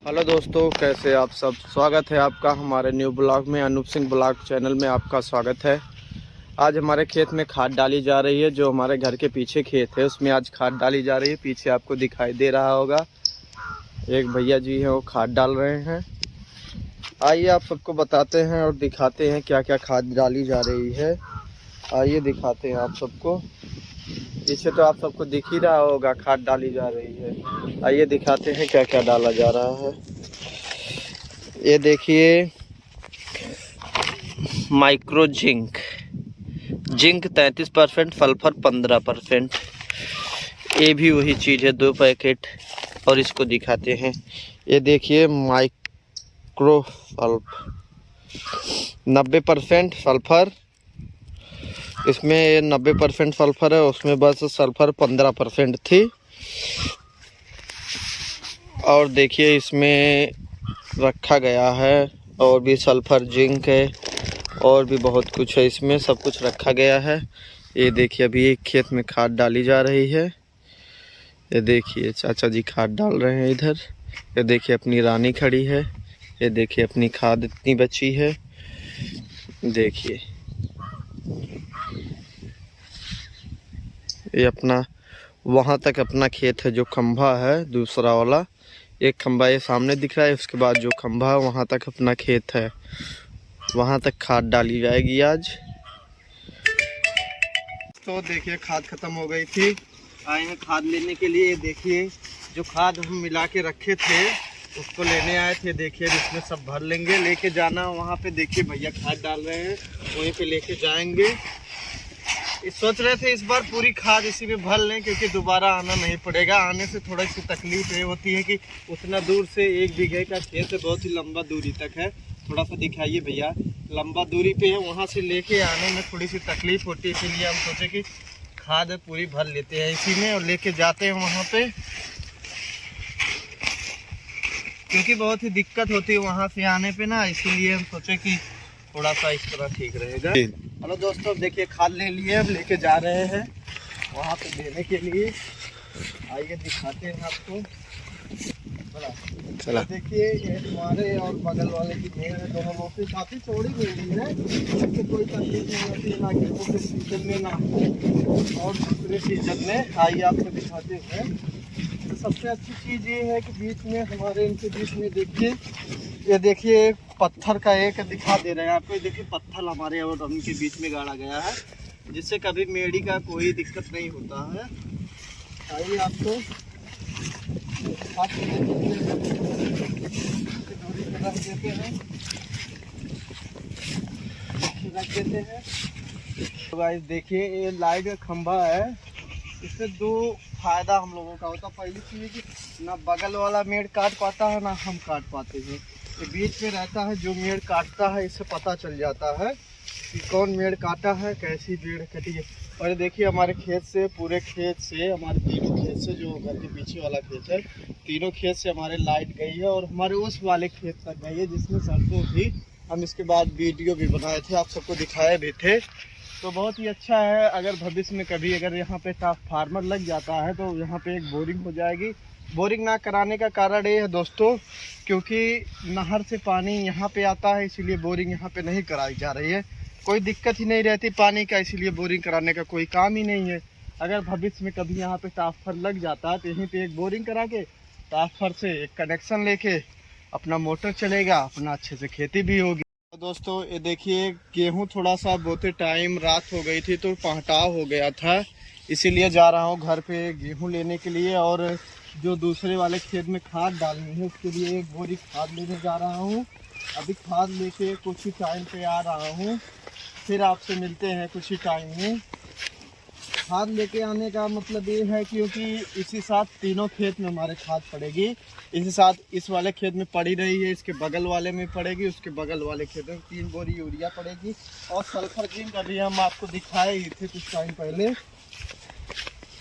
Hello दोस्तों, कैसे आप सब। स्वागत है आपका हमारे न्यू ब्लॉग में। अनूप सिंह ब्लॉग चैनल में आपका स्वागत है। आज हमारे खेत में खाद डाली जा रही है। जो हमारे घर के पीछे खेत है उसमें आज खाद डाली जा रही है। पीछे आपको दिखाई दे रहा होगा एक भैया जी हैं, वो खाद डाल रहे हैं। आइए आप सबको बताते हैं और दिखाते हैं क्या क्या खाद डाली जा रही है। आइए दिखाते हैं आप सबको। पीछे तो आप सबको दिख ही रहा होगा खाद डाली जा रही है। आइए दिखाते हैं क्या क्या डाला जा रहा है। ये देखिए, माइक्रो जिंक 33%, सल्फर 15%। ये भी वही चीज़ है, 2 पैकेट। और इसको दिखाते हैं। ये देखिए माइक्रो सल्फ 90% सल्फर। इसमें 90% सल्फर है, उसमें बस सल्फर 15% थी। और देखिए इसमें रखा गया है और भी सल्फर जिंक है और भी बहुत कुछ है। इसमें सब कुछ रखा गया है। ये देखिए अभी एक खेत में खाद डाली जा रही है। ये देखिए चाचा जी खाद डाल रहे हैं इधर। ये देखिए अपनी रानी खड़ी है। ये देखिए अपनी खाद इतनी बची है। देखिए ये अपना वहाँ तक अपना खेत है। जो खंभा है दूसरा वाला, एक खंभा ये सामने दिख रहा है, उसके बाद जो खंभा है वहाँ तक अपना खेत है। वहाँ तक खाद डाली जाएगी आज। तो देखिए खाद खत्म हो गई थी। आए हैं खाद लेने के लिए। देखिए जो खाद हम मिला के रखे थे उसको लेने आए थे। देखिए इसमें सब भर लेंगे, लेके जाना वहाँ पे। देखिए भैया खाद डाल रहे हैं, वहीं पे लेके जाएंगे। सोच रहे थे इस बार पूरी खाद इसी में भर लें, क्योंकि दोबारा आना नहीं पड़ेगा। आने से थोड़ी सी तकलीफ ये होती है कि उतना दूर से 1 बीघे का खेत है, बहुत ही लंबा दूरी तक है। थोड़ा सा दिखाइए भैया, लंबा दूरी पे है, वहाँ से लेके आने में थोड़ी सी तकलीफ होती है। इसीलिए हम सोचे कि खाद पूरी भर लेते हैं इसी में और लेके जाते हैं वहाँ पे, क्योंकि बहुत ही दिक्कत होती है वहाँ से आने पे ना। इसीलिए हम सोचे कि थोड़ा सा इस तरह ठीक रहेगा। हेलो दोस्तों, देखिए खाद ले लिए, अब लेके जा रहे हैं वहाँ पे देने के लिए। आइए दिखाते हैं आपको। चला देखिए ये हमारे और बगल वाले की मेड़ है, दोनों लोग से काफ़ी चौड़ी मेड़ी है। इससे कोई तकलीफ नहीं होती है, ना गेहूँ के सीजन में ना और दूसरे सीजन में। आइए आपको दिखाते हैं। तो सबसे अच्छी चीज़ ये है कि बीच में हमारे इनके बीच में देखिए, ये देखिए पत्थर का एक दिखा दे रहे हैं आपको। देखिए पत्थर हमारे और उनके बीच में गाड़ा गया है, जिससे कभी मेड़ी का कोई दिक्कत नहीं होता है। आइए आपको रख देते हैं। तो गाइस देखिए ये लाइट का खंभा है। इससे 2 फायदा हम लोगों का होता है। पहली चीज़ है कि ना बगल वाला मेड़ काट पाता है, ना हम काट पाते हैं। ये बीच में रहता है, जो मेड़ काटता है इससे पता चल जाता है कि कौन मेड़ काटा है, कैसी मेड़ कटी है। और देखिए हमारे खेत से, पूरे खेत से, हमारे तीनों खेत से, जो घर के पीछे वाला खेत है, तीनों खेत से हमारे लाइट गई है और हमारे उस वाले खेत तक गई है, जिसमें सरसों भी हम इसके बाद वीडियो भी बनाए थे, आप सबको दिखाए भी थे। तो बहुत ही अच्छा है। अगर भविष्य में कभी अगर यहाँ पे ट्रांसफार्मर लग जाता है तो यहाँ पे एक बोरिंग हो जाएगी। बोरिंग ना कराने का कारण ये है दोस्तों, क्योंकि नहर से पानी यहाँ पे आता है, इसीलिए बोरिंग यहाँ पे नहीं कराई जा रही है। कोई दिक्कत ही नहीं रहती पानी का, इसीलिए बोरिंग कराने का कोई काम ही नहीं है। अगर भविष्य में कभी यहाँ पे ट्रांसफर लग जाता है तो यहीं पे एक बोरिंग करा के ट्रांसफर से एक कनेक्शन लेके अपना मोटर चलेगा, अपना अच्छे से खेती भी होगी। तो दोस्तों ये देखिए गेहूँ थोड़ा सा बोते टाइम रात हो गई थी तो पहटाव हो गया था, इसीलिए जा रहा हूँ घर पे गेहूँ लेने के लिए। और जो दूसरे वाले खेत में खाद डालनी है उसके लिए एक बोरी खाद लेने जा रहा हूँ। अभी खाद लेके कुछ ही टाइम पे आ रहा हूँ, फिर आपसे मिलते हैं कुछ ही टाइम में। खाद लेके आने का मतलब ये है क्योंकि इसी साथ तीनों खेत में हमारे खाद पड़ेगी। इसी साथ इस वाले खेत में पड़ी रही है, इसके बगल वाले में पड़ेगी, उसके बगल वाले खेत में 3 बोरी यूरिया पड़ेगी। और सल्फर जिंक अभी हम आपको दिखाए ही थे कुछ टाइम पहले।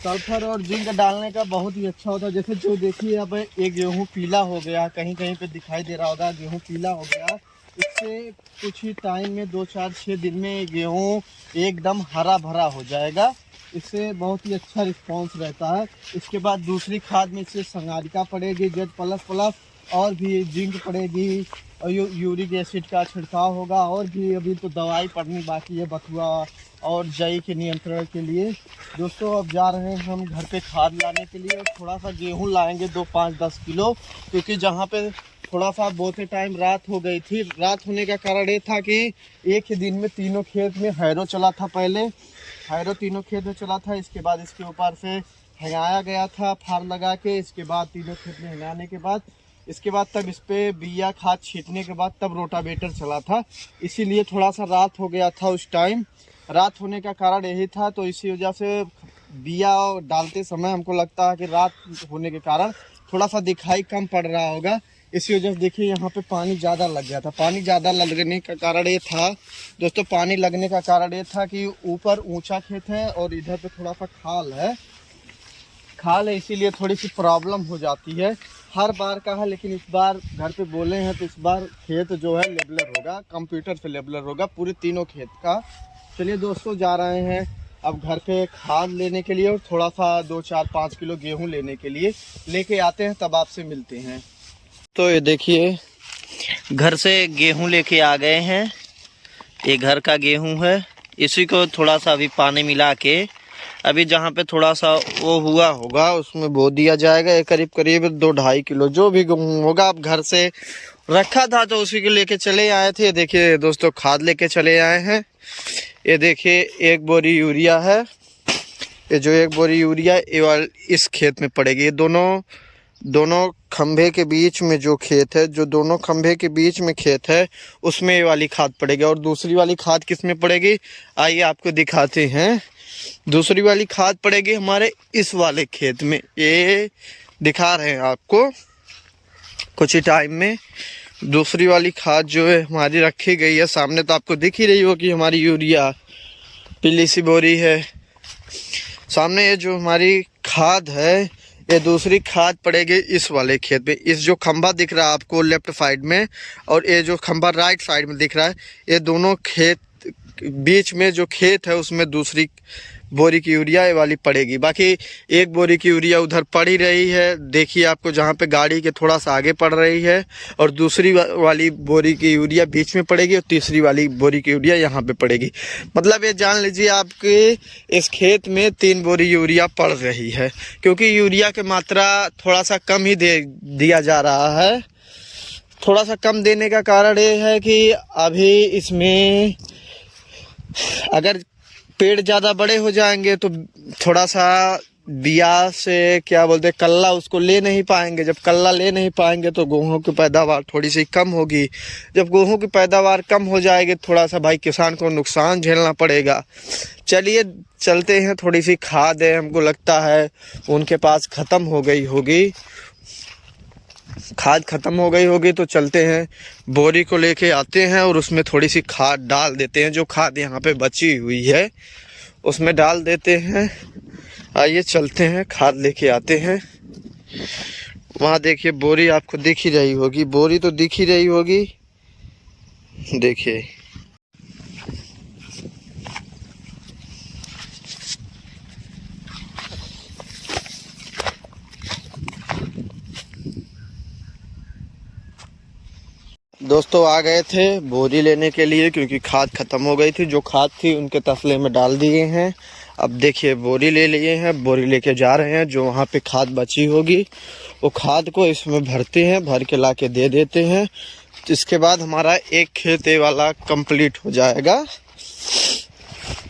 सल्फर और जिंक डालने का बहुत ही अच्छा होता है। जैसे जो देखिए अब ये गेहूँ पीला हो गया, कहीं कहीं पे दिखाई दे रहा होगा गेहूँ पीला हो गया। इससे कुछ ही टाइम में 2, 4, 6 दिन में गेहूँ एकदम हरा भरा हो जाएगा। इससे बहुत ही अच्छा रिस्पांस रहता है। इसके बाद दूसरी खाद में इससे संगारिका पड़ेगी, जेड प्लस प्लस, और भी जिंक पड़ेगी और यूरिक एसिड का छिड़काव होगा, और भी अभी तो दवाई पड़नी बाकी है बथुआ और जई के नियंत्रण के लिए। दोस्तों अब जा रहे हैं हम घर पे खाद लाने के लिए, और थोड़ा सा गेहूं लाएंगे 5-10 किलो, क्योंकि जहाँ पे थोड़ा सा बोते टाइम रात हो गई थी। रात होने का कारण ये था कि एक ही दिन में तीनों खेत में हैरो चला था। पहले हैरो तीनों खेत में चला था, इसके बाद इसके ऊपर से हंगाया गया था फार लगा के, इसके बाद तीनों खेत में हंगाने के बाद इसके बाद तब इस पे बिया खाद छींटने के बाद तब रोटावेटर चला था। इसीलिए थोड़ा सा रात हो गया था उस टाइम। रात होने का कारण यही था, तो इसी वजह से बिया डालते समय हमको लगता है कि रात होने के कारण थोड़ा सा दिखाई कम पड़ रहा होगा। इसी वजह से देखिए यहाँ पे पानी ज़्यादा लग गया था। पानी ज़्यादा लगने का कारण ये था दोस्तों, पानी लगने का कारण ये था कि ऊपर ऊंचा खेत है और इधर पे थोड़ा सा खाल है, इसीलिए थोड़ी सी प्रॉब्लम हो जाती है। हर बार का है, लेकिन इस बार घर पे बोले हैं तो इस बार खेत जो है लेबलर होगा, कंप्यूटर से लेबलर होगा पूरे तीनों खेत का। चलिए दोस्तों जा रहे हैं अब घर पे खाद लेने के लिए, और थोड़ा सा 2-4-5 किलो गेहूं लेने के लिए लेके आते हैं, तब आपसे मिलते हैं। तो ये देखिए घर से गेहूं लेके आ गए हैं। ये घर का गेहूं है, इसी को थोड़ा सा अभी पानी मिला के अभी जहाँ पे थोड़ा सा वो हुआ होगा उसमें बो दिया जाएगा। ये करीब 2-2.5 किलो जो भी गेहूं होगा। अब घर से रखा था तो उसी को लेके चले आए थे। देखिए दोस्तों खाद लेके चले आए हैं। ये देखिए 1 बोरी यूरिया है। ये जो 1 बोरी यूरिया ये इस खेत में पड़ेगी। ये दोनों खंभे के बीच में जो खेत है, जो दोनों खंभे के बीच में खेत है उसमें ये वाली खाद पड़ेगी। और दूसरी वाली खाद किस में पड़ेगी आइए आपको दिखाते हैं। दूसरी वाली खाद पड़ेगी हमारे इस वाले खेत में, ये दिखा रहे हैं आपको कुछ ही टाइम में। दूसरी वाली खाद जो है हमारी रखी गई है सामने, तो आपको दिख ही रही हो कि हमारी यूरिया पीली सी बोरी है सामने। ये जो हमारी खाद है ये दूसरी खाद पड़ेगी इस वाले खेत में। इस जो खंभा दिख रहा है आपको लेफ्ट साइड में, और ये जो खंभा राइट साइड में दिख रहा है, ये दोनों खेत बीच में जो खेत है उसमें दूसरी बोरी की यूरिया ये वाली पड़ेगी। बाकी 1 बोरी की यूरिया उधर पड़ ही रही है, देखिए आपको जहाँ पे गाड़ी के थोड़ा सा आगे पड़ रही है। और दूसरी वाली बोरी की यूरिया बीच में पड़ेगी, और तीसरी वाली बोरी की यूरिया यहाँ पे पड़ेगी। मतलब ये जान लीजिए आपके इस खेत में 3 बोरी यूरिया पड़ रही है, क्योंकि यूरिया की मात्रा थोड़ा सा कम ही दिया जा रहा है। थोड़ा सा कम देने का कारण ये है कि अभी इसमें अगर पेड़ ज़्यादा बड़े हो जाएंगे तो थोड़ा सा बिया से क्या बोलते हैं कल्ला उसको ले नहीं पाएंगे। जब कल्ला ले नहीं पाएंगे तो गेहूं की पैदावार थोड़ी सी कम होगी। जब गेहूं की पैदावार कम हो जाएगी थोड़ा सा भाई किसान को नुकसान झेलना पड़ेगा। चलिए चलते हैं, थोड़ी सी खाद है हमको लगता है उनके पास ख़त्म हो गई होगी, खाद ख़त्म हो गई होगी। तो चलते हैं बोरी को लेके आते हैं और उसमें थोड़ी सी खाद डाल देते हैं। जो खाद यहाँ पे बची हुई है उसमें डाल देते हैं। आइए चलते हैं खाद लेके आते हैं। वहाँ देखिए बोरी आपको दिख ही रही होगी, बोरी तो दिख ही रही होगी, देखिए दोस्तों आ गए थे बोरी लेने के लिए, क्योंकि खाद ख़त्म हो गई थी। जो खाद थी उनके तसले में डाल दिए हैं। अब देखिए बोरी ले लिए हैं, बोरी लेके जा रहे हैं। जो वहाँ पे खाद बची होगी वो खाद को इसमें भरते हैं, भर के ला के दे देते हैं। तो इसके बाद हमारा एक खेत वाला कंप्लीट हो जाएगा।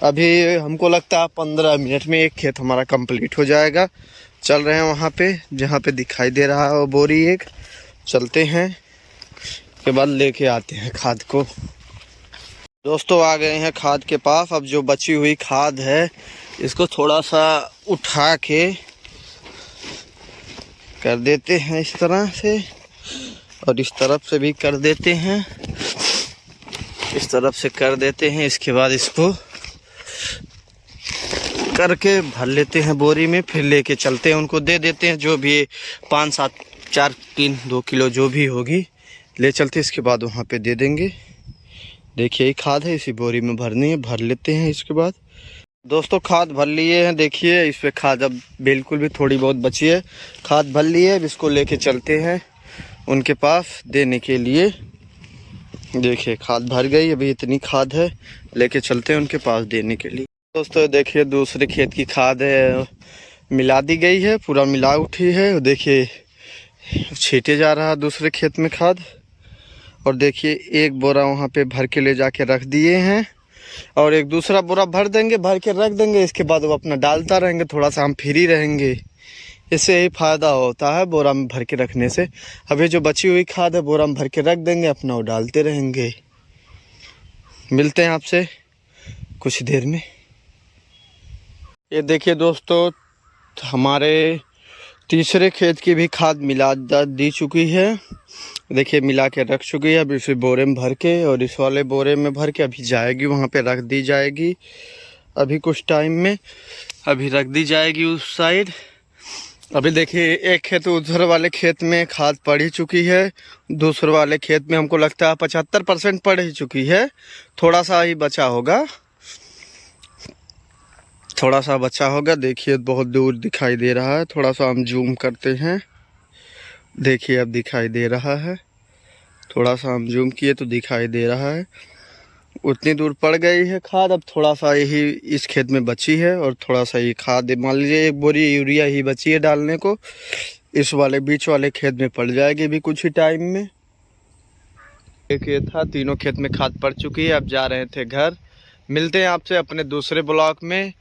अभी हमको लगता है 15 मिनट में एक खेत हमारा कंप्लीट हो जाएगा। चल रहे हैं वहाँ पे जहाँ पे दिखाई दे रहा है वो बोरी एक, चलते हैं के बाद लेके आते हैं खाद को। दोस्तों आ गए हैं खाद के पास। अब जो बची हुई खाद है इसको थोड़ा सा उठा के कर देते हैं इस तरह से, और इस तरफ से भी कर देते हैं, इस तरफ से कर देते हैं। इसके बाद इसको करके भर लेते हैं बोरी में, फिर लेके चलते हैं, उनको दे देते हैं। जो भी 5-7 4 3 2 किलो जो भी होगी ले चलते, इसके बाद वहाँ पे दे देंगे। देखिए ये खाद है, इसी बोरी में भरनी है, भर लेते हैं। इसके बाद दोस्तों खाद भर लिए हैं, देखिए इस पे खाद अब बिल्कुल भी थोड़ी बहुत बची है, खाद भर लिए। अब इसको लेके चलते हैं उनके पास देने के लिए। देखिए खाद भर गई, अभी इतनी खाद है, लेके चलते हैं उनके पास देने के लिए। दोस्तों देखिए दूसरे खेत की खाद है, मिला दी गई है, पूरा मिला उठी है। देखिए छींटे जा रहा है दूसरे खेत में खाद। और देखिए एक बोरा वहाँ पे भर के ले जाके रख दिए हैं, और एक दूसरा बोरा भर देंगे, भर के रख देंगे। इसके बाद वो अपना डालता रहेंगे, थोड़ा सा हम फ्री रहेंगे। इससे यही फ़ायदा होता है बोरा में भर के रखने से। अभी जो बची हुई खाद है बोरा में भर के रख देंगे, अपना वो डालते रहेंगे। मिलते हैं आपसे कुछ देर में। ये देखिए दोस्तों हमारे तीसरे खेत की भी खाद मिला दी चुकी है। देखिए मिला के रख चुकी है, अभी इसे बोरे में भर के, और इस वाले बोरे में भर के अभी जाएगी वहाँ पे रख दी जाएगी। अभी कुछ टाइम में अभी रख दी जाएगी उस साइड। अभी देखिए एक खेत उधर वाले खेत में खाद पड़ ही चुकी है, दूसरे वाले खेत में हमको लगता है 75% पड़ ही चुकी है। थोड़ा सा ही बचा होगा, थोड़ा सा बचा होगा। देखिए बहुत दूर दिखाई दे रहा है, थोड़ा सा हम जूम करते हैं। देखिए अब दिखाई दे रहा है, थोड़ा सा हम जूम किए तो दिखाई दे रहा है। उतनी दूर पड़ गई है खाद, अब थोड़ा सा यही इस खेत में बची है, और थोड़ा सा ये खाद मान लीजिए 1 बोरी यूरिया ही बची है डालने को। इस वाले बीच वाले खेत में पड़ जाएगी भी कुछ ही टाइम में। एक खेत था, तीनों खेत में खाद पड़ चुकी है। अब जा रहे थे घर। मिलते हैं आपसे अपने दूसरे ब्लॉक में।